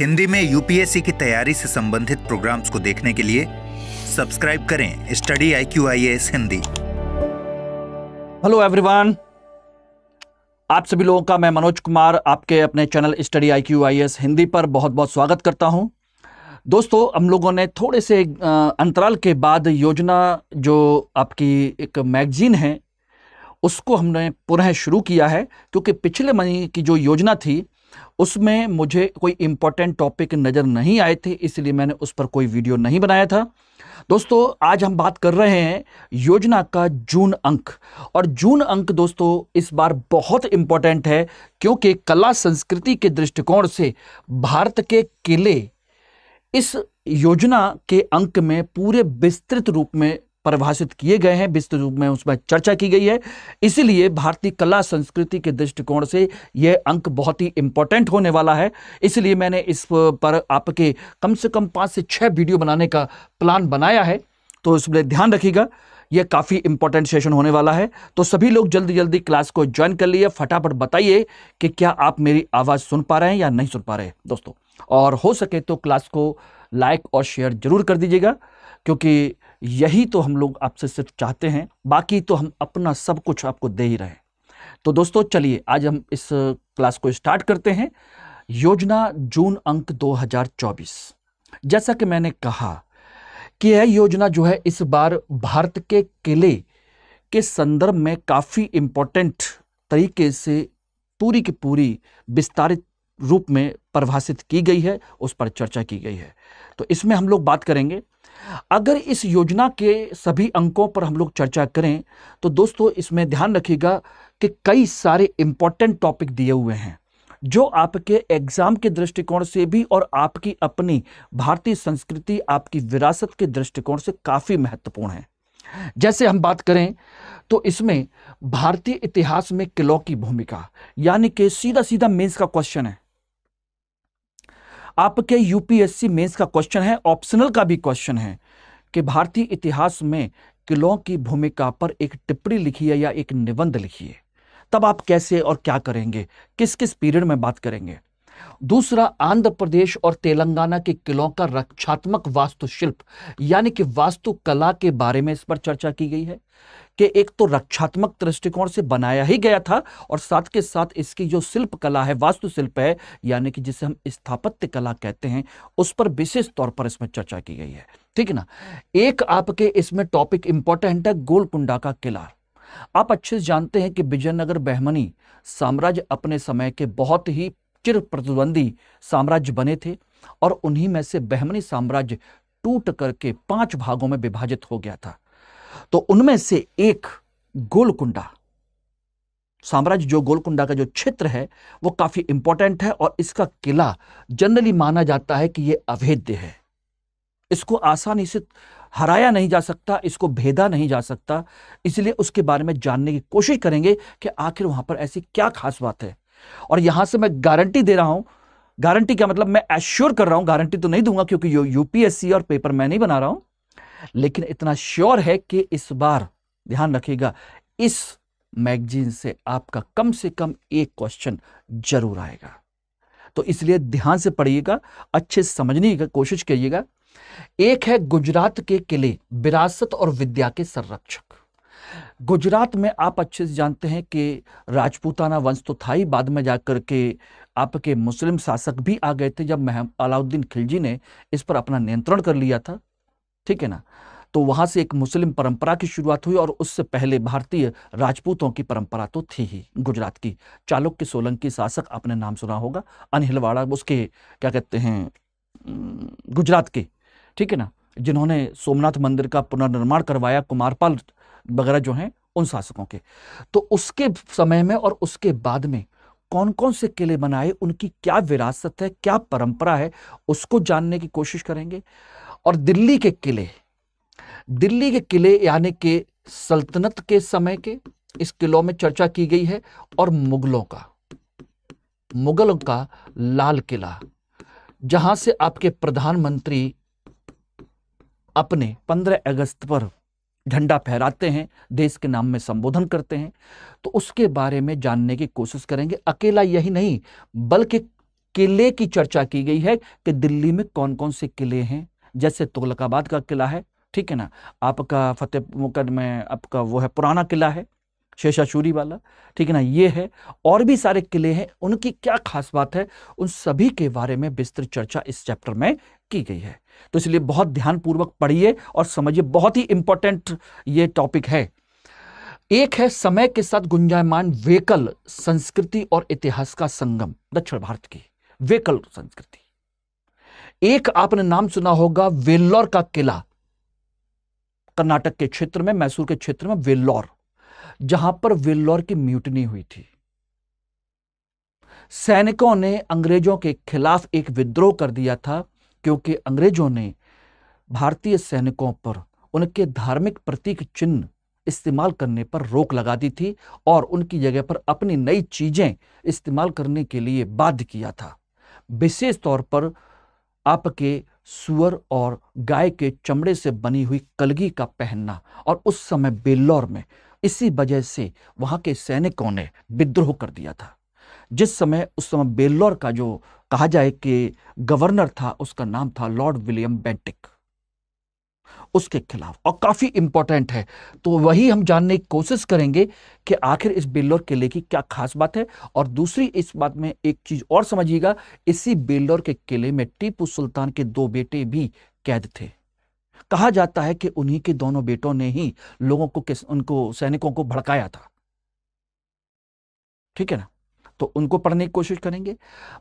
हिंदी में यूपीएससी की तैयारी से संबंधित प्रोग्राम्स को देखने के लिए सब्सक्राइब करें study IQ-IAS Hindi. Hello everyone, आप सभी लोगों का मैं मनोज कुमार आपके अपने चैनल स्टडी IQ-IAS हिंदी पर बहुत बहुत स्वागत करता हूं। दोस्तों, हम लोगों ने थोड़े से अंतराल के बाद योजना जो आपकी एक मैगजीन है उसको हमने पुनः शुरू किया है, क्योंकि पिछले महीने की जो योजना थी उसमें मुझे कोई इम्पोर्टेंट टॉपिक नज़र नहीं आए थे, इसलिए मैंने उस पर कोई वीडियो नहीं बनाया था। दोस्तों, आज हम बात कर रहे हैं योजना का जून अंक। और जून अंक दोस्तों इस बार बहुत इंपॉर्टेंट है, क्योंकि कला संस्कृति के दृष्टिकोण से भारत के किले इस योजना के अंक में पूरे विस्तृत रूप में परिभाषित किए गए हैं, विस्तृत रूप में उसमें चर्चा की गई है। इसीलिए भारतीय कला संस्कृति के दृष्टिकोण से यह अंक बहुत ही इंपॉर्टेंट होने वाला है। इसलिए मैंने इस पर आपके कम से कम 5 से 6 वीडियो बनाने का प्लान बनाया है, तो इसमें ध्यान रखिएगा। यह काफ़ी इंपॉर्टेंट सेशन होने वाला है, तो सभी लोग जल्दी जल्दी क्लास को ज्वाइन कर लिए। फटाफट बताइए कि क्या आप मेरी आवाज़ सुन पा रहे हैं या नहीं सुन पा रहे हैं दोस्तों। और हो सके तो क्लास को लाइक और शेयर जरूर कर दीजिएगा, क्योंकि यही तो हम लोग आपसे सिर्फ चाहते हैं, बाकी तो हम अपना सब कुछ आपको दे ही रहे हैं। तो दोस्तों चलिए आज हम इस क्लास को स्टार्ट करते हैं। योजना जून अंक 2024। जैसा कि मैंने कहा कि यह योजना जो है इस बार भारत के किले के संदर्भ में काफ़ी इंपॉर्टेंट तरीके से पूरी की पूरी विस्तारित रूप में परिभाषित की गई है, उस पर चर्चा की गई है। तो इसमें हम लोग बात करेंगे। अगर इस योजना के सभी अंकों पर हम लोग चर्चा करें तो दोस्तों इसमें ध्यान रखिएगा कि कई सारे इंपॉर्टेंट टॉपिक दिए हुए हैं, जो आपके एग्जाम के दृष्टिकोण से भी और आपकी अपनी भारतीय संस्कृति, आपकी विरासत के दृष्टिकोण से काफ़ी महत्वपूर्ण है। जैसे हम बात करें तो इसमें भारतीय इतिहास में किलों की भूमिका, यानी कि सीधा सीधा मेंस का क्वेश्चन है, आपके यूपीएससी मेंस का क्वेश्चन है, ऑप्शनल का भी क्वेश्चन है कि भारतीय इतिहास में किलों की भूमिका पर एक टिप्पणी लिखिए या एक निबंध लिखिए। तब आप कैसे और क्या करेंगे, किस किस पीरियड में बात करेंगे। दूसरा, आंध्र प्रदेश और तेलंगाना के किलों का रक्षात्मक वास्तुशिल्प यानी कि वास्तुकला के बारे में इस पर चर्चा की गई है कि एक तो रक्षात्मक दृष्टिकोण से बनाया ही गया था, और साथ के साथ इसकी जो शिल्प कला है, वास्तुशिल्प है, यानी कि जिसे हम स्थापत्य कला कहते हैं, उस पर विशेष तौर पर इसमें चर्चा की गई है। ठीक है ना। एक आपके इसमें टॉपिक इंपॉर्टेंट है गोलकुंडा का किला। आप अच्छे से जानते हैं कि विजयनगर बहमनी साम्राज्य अपने समय के बहुत ही चिर प्रतिद्वंदी साम्राज्य बने थे, और उन्हीं में से बहमनी साम्राज्य टूट करके 5 भागों में विभाजित हो गया था। तो उनमें से एक गोलकुंडा साम्राज्य, जो गोलकुंडा का जो क्षेत्र है वो काफी इंपॉर्टेंट है, और इसका किला जनरली माना जाता है कि यह अभेद्य है। इसको आसानी से हराया नहीं जा सकता, इसको भेदा नहीं जा सकता। इसलिए उसके बारे में जानने की कोशिश करेंगे कि आखिर वहां पर ऐसी क्या खास बात है। और यहां से मैं गारंटी दे रहा हूं, गारंटी क्या मतलब, मैं एश्योर कर रहा हूं, गारंटी तो नहीं दूंगा क्योंकि यूपीएससी और पेपर मैं नहीं बना रहा हूं, लेकिन इतना श्योर है कि इस बार ध्यान रखिएगा, इस मैगजीन से आपका कम से कम एक क्वेश्चन जरूर आएगा। तो इसलिए ध्यान से पढ़िएगा, अच्छे से समझने की कोशिश करिएगा। एक है गुजरात के किले, विरासत और विद्या के संरक्षक। गुजरात में आप अच्छे से जानते हैं कि राजपूताना वंश तो था ही, बाद में जाकर के आपके मुस्लिम शासक भी आ गए थे जब अलाउद्दीन खिलजी ने इस पर अपना नियंत्रण कर लिया था। ठीक है ना। तो वहां से एक मुस्लिम परंपरा की शुरुआत हुई, और उससे पहले भारतीय राजपूतों की परंपरा तो थी ही गुजरात की। चालुक्य सोलंकी शासक आपने नाम सुना होगा, अनहिलवाड़ा उसके क्या कहते हैं गुजरात के, ठीक है ना, जिन्होंने सोमनाथ मंदिर का पुनर्निर्माण करवाया, कुमारपाल वगैरह जो हैं उन शासकों के। तो उसके समय में और उसके बाद में कौन कौन से किले बनाए, उनकी क्या विरासत है, क्या परंपरा है, उसको जानने की कोशिश करेंगे। और दिल्ली के किले यानी कि सल्तनत के समय के इस किलों में चर्चा की गई है। और मुगलों का लाल किला, जहां से आपके प्रधानमंत्री अपने 15 अगस्त पर झंडा फहराते हैं, देश के नाम में संबोधन करते हैं। तो उसके बारे में जानने की कोशिश करेंगे। अकेला यही नहीं, बल्कि किले की चर्चा की गई है कि दिल्ली में कौन कौन से किले हैं, जैसे तुगलकाबाद का किला है, ठीक है ना, आपका फतेह मुकद्दर में आपका वो है पुराना किला है शेषाचूरी वाला, ठीक है ना, ये है, और भी सारे किले हैं, उनकी क्या खास बात है, उन सभी के बारे में विस्तृत चर्चा इस चैप्टर में की गई है। तो इसलिए बहुत ध्यानपूर्वक पढ़िए और समझिए, बहुत ही इंपॉर्टेंट ये टॉपिक है। एक है समय के साथ गुंजायमान वेकल संस्कृति और इतिहास का संगम, दक्षिण भारत की वेकल संस्कृति। एक आपने नाम सुना होगा वेल्लोर का किला, कर्नाटक के क्षेत्र में, मैसूर के क्षेत्र में वेल्लोर, जहां पर वेल्लोर की म्यूटनी हुई थी। सैनिकों ने अंग्रेजों के खिलाफ एक विद्रोह कर दिया था, क्योंकि अंग्रेजों ने भारतीय सैनिकों पर उनके धार्मिक प्रतीक चिन्ह इस्तेमाल करने पर रोक लगा दी थी और उनकी जगह पर अपनी नई चीजें इस्तेमाल करने के लिए बाध्य किया था। विशेष तौर पर आपके सुअर और गाय के चमड़े से बनी हुई कलगी का पहनना, और उस समय वेल्लोर में इसी वजह से वहां के सैनिकों ने विद्रोह कर दिया था। जिस समय उस समय वेल्लोर का जो कहा जाए कि गवर्नर था, उसका नाम था लॉर्ड विलियम बेंटिक, उसके खिलाफ, और काफी इंपॉर्टेंट है। तो वही हम जानने की कोशिश करेंगे कि आखिर इस वेल्लोर किले की क्या खास बात है। और दूसरी इस बात में एक चीज और समझिएगा, इसी वेल्लोर के किले में टीपू सुल्तान के 2 बेटे भी कैद थे। कहा जाता है कि उन्हीं के दोनों बेटों ने ही लोगों को, उनको सैनिकों को भड़काया था, ठीक है ना। तो उनको पढ़ने की कोशिश करेंगे।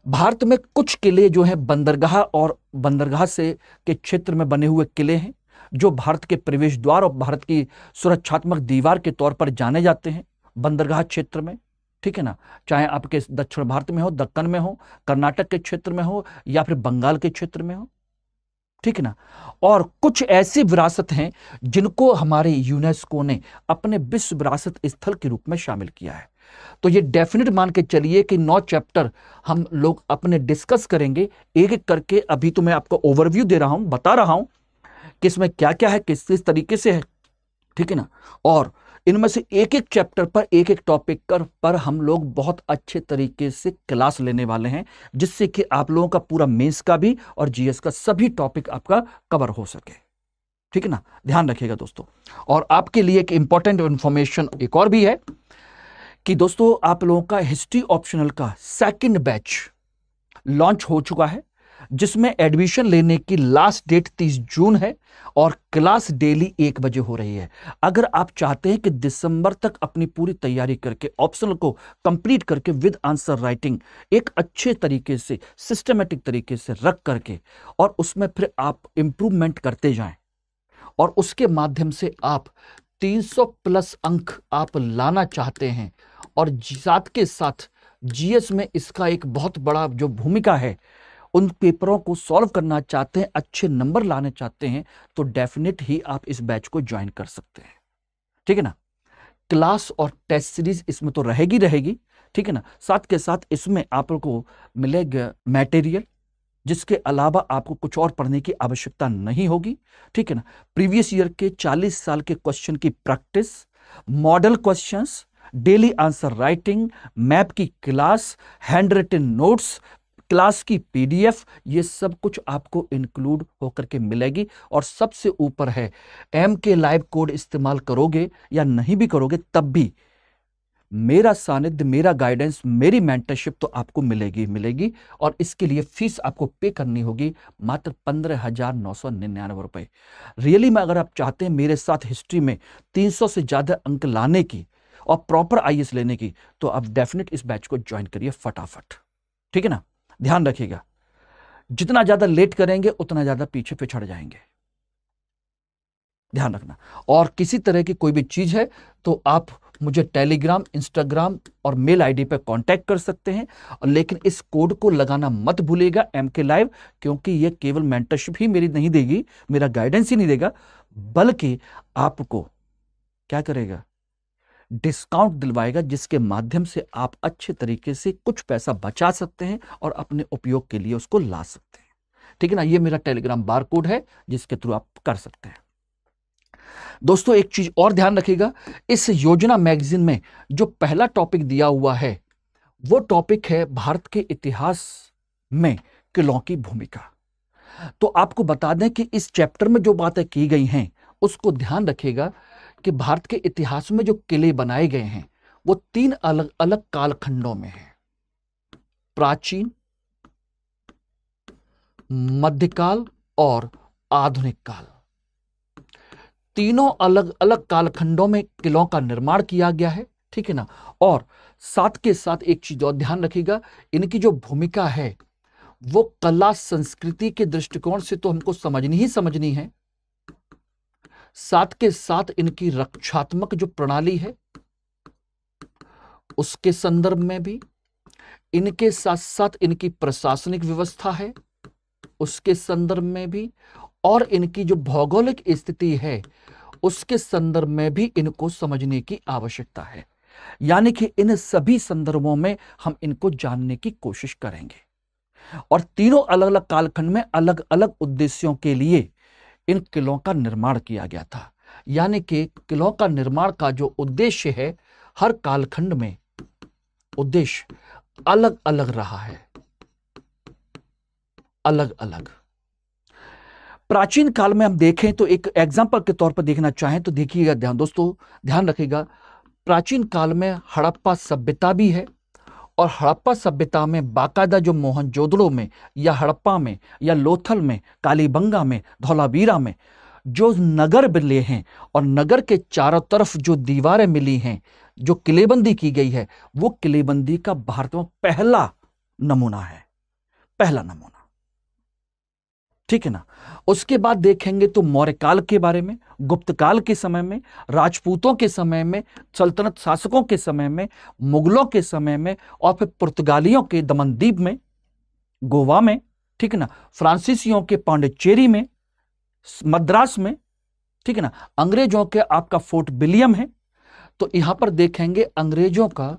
भारत में कुछ किले जो हैं बंदरगाह और बंदरगाह से के क्षेत्र में बने हुए किले हैं, जो भारत के प्रवेश द्वार और भारत की सुरक्षात्मक दीवार के तौर पर जाने जाते हैं बंदरगाह क्षेत्र में, ठीक है ना, चाहे आपके दक्षिण भारत में हो, दक्कन में हो, कर्नाटक के क्षेत्र में हो, या फिर बंगाल के क्षेत्र में हो, ठीक है ना। और कुछ ऐसी विरासत हैं जिनको हमारे यूनेस्को ने अपने विश्व विरासत स्थल के रूप में शामिल किया है। तो ये डेफिनेट मान के चलिए कि 9 चैप्टर हम लोग अपने डिस्कस करेंगे एक एक करके। अभी तो मैं आपको ओवरव्यू दे रहा हूं, बता रहा हूं कि इसमें क्या क्या है, किस किस तरीके से है, ठीक है ना। और इनमें से एक एक चैप्टर पर, एक एक टॉपिक पर हम लोग बहुत अच्छे तरीके से क्लास लेने वाले हैं, जिससे कि आप लोगों का पूरा मेंस का भी और जीएस का सभी टॉपिक आपका कवर हो सके, ठीक है ना। ध्यान रखिएगा दोस्तों। और आपके लिए एक इंपॉर्टेंट इंफॉर्मेशन एक और भी है कि दोस्तों, आप लोगों का हिस्ट्री ऑप्शनल का 2nd बैच लॉन्च हो चुका है, जिसमें एडमिशन लेने की लास्ट डेट 30 जून है और क्लास डेली 1 बजे हो रही है। अगर आप चाहते हैं कि दिसंबर तक अपनी पूरी तैयारी करके ऑप्शनल को कंप्लीट करके विद आंसर राइटिंग एक अच्छे तरीके से, सिस्टमेटिक तरीके से रख करके, और उसमें फिर आप इंप्रूवमेंट करते जाएं, और उसके माध्यम से आप 300 प्लस अंक आप लाना चाहते हैं, और साथ के साथ जीएस में इसका एक बहुत बड़ा जो भूमिका है, उन पेपरों को सॉल्व करना चाहते हैं, अच्छे नंबर लाने चाहते हैं, तो डेफिनेट ही आप इस बैच को ज्वाइन कर सकते हैं, ठीक है ना। क्लास और टेस्ट सीरीज इसमें तो रहेगी, ठीक है ना। साथ के साथ इसमें आपको मिलेगा मटेरियल, जिसके अलावा आपको कुछ और पढ़ने की आवश्यकता नहीं होगी, ठीक है ना। प्रीवियस ईयर के 40 साल के क्वेश्चन की प्रैक्टिस, model questions, daily answer writing, map की class, hand written notes, class की पीडीएफ, ये सब कुछ आपको इंक्लूड होकर के मिलेगी। और सबसे ऊपर है, MK लाइव कोड इस्तेमाल करोगे या नहीं भी करोगे, तब भी मेरा सानिध्य, मेरा गाइडेंस, मेरी मेंटरशिप तो आपको मिलेगी। और इसके लिए फीस आपको पे करनी होगी मात्र 15,999 रुपए। रियली में अगर आप चाहते हैं मेरे साथ हिस्ट्री में 300 से ज्यादा अंक लाने की और प्रॉपर आईएएस लेने की, तो आप डेफिनेट इस बैच को ज्वाइन करिए फटाफट, ठीक है ना। ध्यान रखिएगा, जितना ज्यादा लेट करेंगे उतना ज्यादा पीछे पिछड़ जाएंगे, ध्यान रखना। और किसी तरह की कोई भी चीज है तो आप मुझे टेलीग्राम, इंस्टाग्राम और मेल आईडी पर कांटेक्ट कर सकते हैं। लेकिन इस कोड को लगाना मत भूलिएगा, MK लाइव, क्योंकि यह केवल मेंटरशिप ही मेरी नहीं देगी, मेरा गाइडेंस ही नहीं देगा, बल्कि आपको क्या करेगा, डिस्काउंट दिलवाएगा, जिसके माध्यम से आप अच्छे तरीके से कुछ पैसा बचा सकते हैं और अपने उपयोग के लिए उसको ला सकते हैं, ठीक है ना। ये मेरा टेलीग्राम बार कोड है, जिसके थ्रू आप कर सकते हैं। दोस्तों, एक चीज और ध्यान रखिएगा, इस योजना मैगजीन में जो पहला टॉपिक दिया हुआ है, वो टॉपिक है भारत के इतिहास में किलों की भूमिका। तो आपको बता दें कि इस चैप्टर में जो बातें की गई हैं उसको ध्यान रखिएगा कि भारत के इतिहास में जो किले बनाए गए हैं वो 3 अलग अलग कालखंडों में हैं। प्राचीन, मध्यकाल और आधुनिक काल। तीनों अलग अलग कालखंडों में किलों का निर्माण किया गया है, ठीक है ना। और साथ के साथ एक चीज और ध्यान रखिएगा, इनकी जो भूमिका है वो कला संस्कृति के दृष्टिकोण से तो हमको समझनी ही समझनी है, साथ के साथ इनकी रक्षात्मक जो प्रणाली है उसके संदर्भ में भी, इनके साथ साथ इनकी प्रशासनिक व्यवस्था है उसके संदर्भ में भी, और इनकी जो भौगोलिक स्थिति है उसके संदर्भ में भी इनको समझने की आवश्यकता है। यानी कि इन सभी संदर्भों में हम इनको जानने की कोशिश करेंगे। और तीनों अलग अलग कालखंड में अलग अलग उद्देश्यों के लिए इन किलों का निर्माण किया गया था। यानी कि किलों का निर्माण का जो उद्देश्य है हर कालखंड में उद्देश्य अलग अलग रहा है, अलग अलग। प्राचीन काल में हम देखें तो एक एग्जांपल के तौर पर देखना चाहें तो देखिएगा, ध्यान दोस्तों ध्यान रखिएगा, प्राचीन काल में हड़प्पा सभ्यता भी है और हड़प्पा सभ्यता में बाकायदा जो मोहनजोदड़ो में या हड़प्पा में या लोथल में, कालीबंगा में, धौलावीरा में जो नगर मिले हैं और नगर के चारों तरफ जो दीवारें मिली हैं, जो किलेबंदी की गई है, वो किलेबंदी का भारत में पहला नमूना है, पहला नमूना, ठीक है ना। उसके बाद देखेंगे तो मौर्य काल के बारे में, गुप्त काल के समय में, राजपूतों के समय में, सल्तनत शासकों के समय में, मुगलों के समय में, और फिर पुर्तगालियों के दमनदीप में, गोवा में, ठीक है ना, फ्रांसीसियों के पांडिचेरी में, मद्रास में, ठीक है ना, अंग्रेजों के आपका फोर्ट विलियम है। तो यहां पर देखेंगे अंग्रेजों का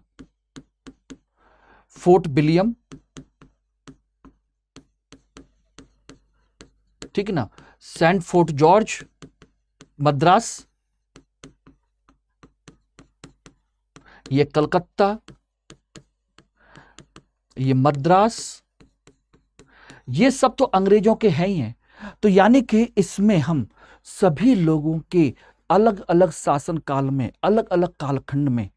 फोर्ट विलियम, ठीक है ना, सेंट फोर्ट जॉर्ज मद्रास, ये कलकत्ता, ये मद्रास, ये सब तो अंग्रेजों के हैं ही हैं। तो यानी कि इसमें हम सभी लोगों के अलग अलग शासन काल में, अलग अलग कालखंड में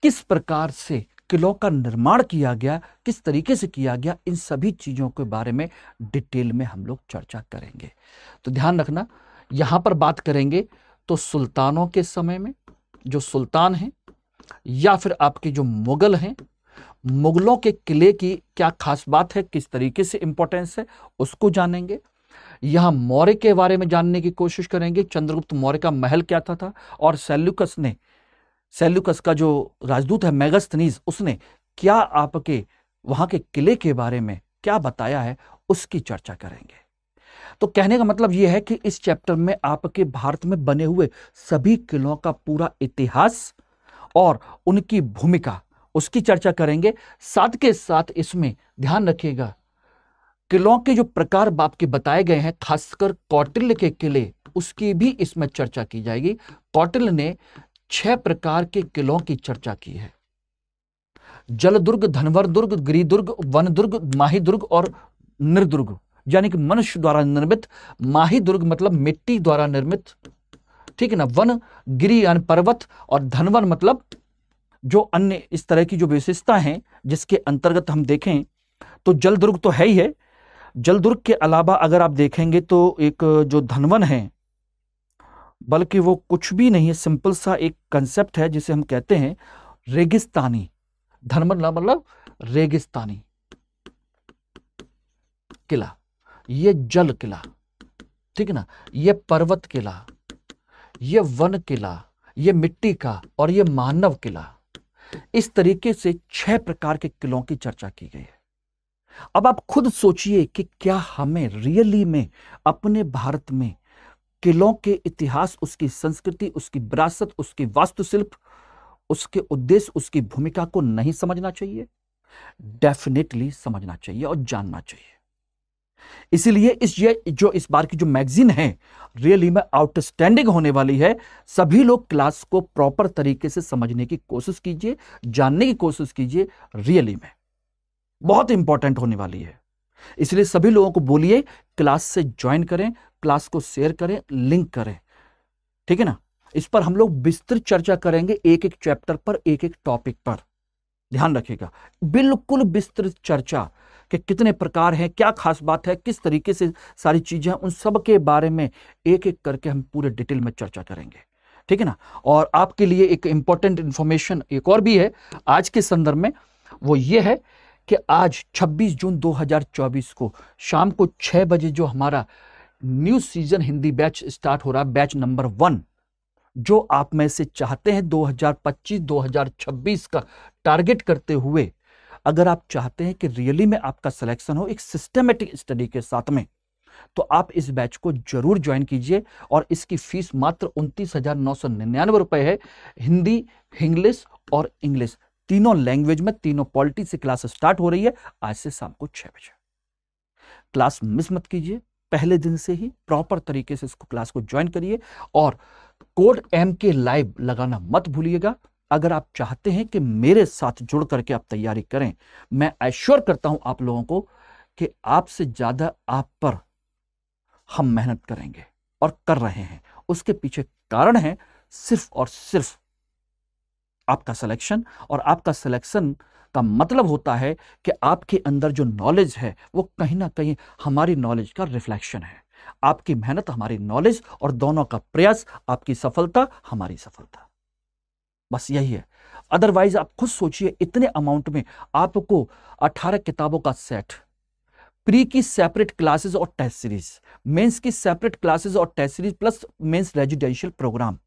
किस प्रकार से किलों का निर्माण किया गया, किस तरीके से किया गया, इन सभी चीजों के बारे में डिटेल में हम लोग चर्चा करेंगे। तो ध्यान रखना, यहां पर बात करेंगे तो सुल्तानों के समय में जो सुल्तान हैं या फिर आपके जो मुगल हैं, मुगलों के किले की क्या खास बात है, किस तरीके से इंपॉर्टेंस है, उसको जानेंगे। यहां मौर्य के बारे में जानने की कोशिश करेंगे, चंद्रगुप्त मौर्य का महल क्या था और सेल्यूकस का जो राजदूत है मेगास्थनीज, उसने क्या आपके वहां के किले के बारे में क्या बताया है, उसकी चर्चा करेंगे। तो कहने का मतलब यह है कि इस चैप्टर में आपके भारत में बने हुए सभी किलों का पूरा इतिहास और उनकी भूमिका, उसकी चर्चा करेंगे। साथ के साथ इसमें ध्यान रखिएगा किलों के जो प्रकार बाप के बताए गए हैं, खासकर कौटिल्य के किले, उसकी भी इसमें चर्चा की जाएगी। कौटिल्य ने 6 प्रकार के किलों की चर्चा की है, जल दुर्ग, धनवर दुर्ग, गिरिदुर्ग, वन दुर्ग, माही दुर्ग और निर्दुर्ग, यानी कि मनुष्य द्वारा निर्मित। माही दुर्ग मतलब मिट्टी द्वारा निर्मित, ठीक है ना, वन गिरी यानी पर्वत, और धनवन मतलब जो अन्य इस तरह की जो विशेषता हैं जिसके अंतर्गत हम देखें तो जल दुर्ग तो है ही है। जल दुर्ग के अलावा अगर आप देखेंगे तो एक जो धनवन है, बल्कि वो कुछ भी नहीं है, सिंपल सा एक कंसेप्ट है जिसे हम कहते हैं रेगिस्तानी। धनवन मतलब रेगिस्तानी किला, ये जल किला, ठीक है ना, ये पर्वत किला, ये वन किला, ये मिट्टी का, और ये मानव किला। इस तरीके से 6 प्रकार के किलों की चर्चा की गई है। अब आप खुद सोचिए कि क्या हमें रियली में अपने भारत में किलों के इतिहास, उसकी संस्कृति, उसकी विरासत, उसकी वास्तुशिल्प, उसके उद्देश्य, उसकी भूमिका को नहीं समझना चाहिए? डेफिनेटली समझना चाहिए और जानना चाहिए। इसीलिए इस बार की जो मैगजीन है रियली में आउटस्टैंडिंग होने वाली है। सभी लोग क्लास को प्रॉपर तरीके से समझने की कोशिश कीजिए, जानने की कोशिश कीजिए, रियली में बहुत इंपॉर्टेंट होने वाली है। इसलिए सभी लोगों को बोलिए क्लास से ज्वाइन करें, क्लास को शेयर करें, लिंक करें, ठीक है ना। इस पर हम लोग विस्तृत चर्चा करेंगे, एक एक चैप्टर पर, एक एक टॉपिक पर। ध्यान रखिएगा, बिल्कुल विस्तृत चर्चा कि कितने प्रकार हैं, क्या खास बात है, किस तरीके से सारी चीजें, उन सब के बारे में एक एक करके हम पूरे डिटेल में चर्चा करेंगे, ठीक है ना। और आपके लिए एक इंपॉर्टेंट इंफॉर्मेशन एक और भी है आज के संदर्भ में, वो ये है कि आज 26 जून 2024 को शाम को 6 बजे जो हमारा new season Hindi batch start हो रहा है, बैच नंबर 1, जो आप में से चाहते हैं 2025-2026 का टारगेट करते हुए, अगर आप चाहते हैं कि रियली में आपका सिलेक्शन हो एक सिस्टमेटिक स्टडी के साथ में, तो आप इस बैच को जरूर ज्वाइन कीजिए। और इसकी फीस मात्र 29,999 रुपए है। हिंदी, इंग्लिश और इंग्लिश तीनों लैंग्वेज में, तीनों पॉलिटी से क्लास स्टार्ट हो रही है आज से शाम को 6 बजे। क्लास मिस मत कीजिए, पहले दिन से ही प्रॉपर तरीके से इसको क्लास को ज्वाइन करिए और कोड MK लाइव लगाना मत भूलिएगा। अगर आप चाहते हैं कि मेरे साथ जुड़ करके आप तैयारी करें, मैं एश्योर करता हूं आप लोगों को कि आपसे ज्यादा आप पर हम मेहनत करेंगे और कर रहे हैं। उसके पीछे कारण है सिर्फ और सिर्फ आपका सिलेक्शन, और आपका सिलेक्शन का मतलब होता है कि आपके अंदर जो नॉलेज है वो कहीं ना कहीं हमारी नॉलेज का रिफ्लेक्शन है। आपकी मेहनत हमारी नॉलेज, और दोनों का प्रयास आपकी सफलता हमारी सफलता, बस यही है। अदरवाइज आप खुद सोचिए, इतने अमाउंट में आपको 18 किताबों का सेट, प्री की सेपरेट क्लासेस और टेस्ट सीरीज, मेंस की सेपरेट क्लासेस और test series plus mains residential programme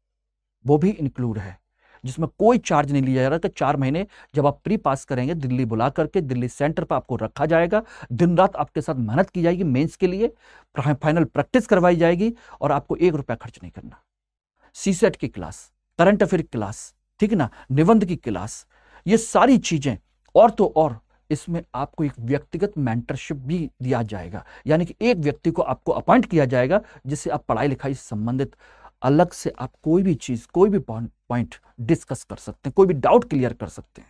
वो भी इंक्लूड है, जिसमें कोई चार्ज नहीं लिया जा रहा। कि 4 महीने जब आप प्री पास करेंगे, दिल्ली बुला करके दिल्ली सेंटर पर आपको रखा जाएगा, दिन रात आपके साथ मेहनत की जाएगी, मेंस के लिए फाइनल प्रैक्टिस करवाई जाएगी और आपको 1 रुपया खर्च नहीं करना। सीसेट की क्लास, करंट अफेयर क्लास, ठीक है ना, निबंध की क्लास, ये सारी चीजें, और तो और इसमें आपको एक व्यक्तिगत मेंटरशिप भी दिया जाएगा, यानी कि एक व्यक्ति को आपको अपॉइंट किया जाएगा जिससे आप पढ़ाई लिखाई से संबंधित अलग से आप कोई भी चीज, कोई भी पॉइंट डिस्कस कर सकते हैं, कोई भी डाउट क्लियर कर सकते हैं।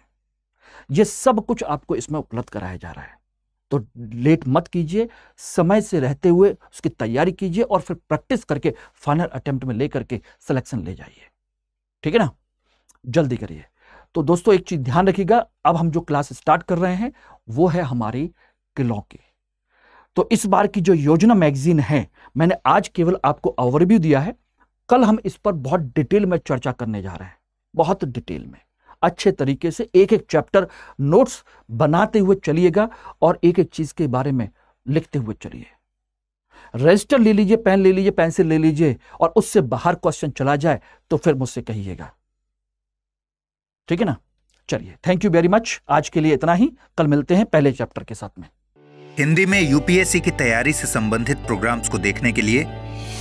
यह सब कुछ आपको इसमें उपलब्ध कराया जा रहा है। तो लेट मत कीजिए, समय से रहते हुए उसकी तैयारी कीजिए और फिर प्रैक्टिस करके फाइनल अटेम्प्ट में लेकर के सिलेक्शन ले जाइए, ठीक है ना, जल्दी करिए। तो दोस्तों एक चीज ध्यान रखिएगा, अब हम जो क्लास स्टार्ट कर रहे हैं वो है हमारी किलों की। तो इस बार की जो योजना मैगजीन है, मैंने आज केवल आपको ओवरव्यू दिया है, कल हम इस पर बहुत डिटेल में चर्चा करने जा रहे हैं, बहुत डिटेल में, अच्छे तरीके से एक एक चैप्टर नोट्स बनाते हुए चलिएगा और एक एक चीज के बारे में लिखते हुए चलिए। रजिस्टर ले लीजिए, पेन ले लीजिए, पेंसिल ले लीजिए, और उससे बाहर क्वेश्चन चला जाए तो फिर मुझसे कहिएगा, ठीक है ना। चलिए, थैंक यू वेरी मच, आज के लिए इतना ही, कल मिलते हैं पहले चैप्टर के साथ में। हिंदी में यूपीएससी की तैयारी से संबंधित प्रोग्राम्स को देखने के लिए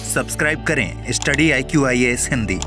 सब्सक्राइब करें स्टडी IQ IAS हिंदी।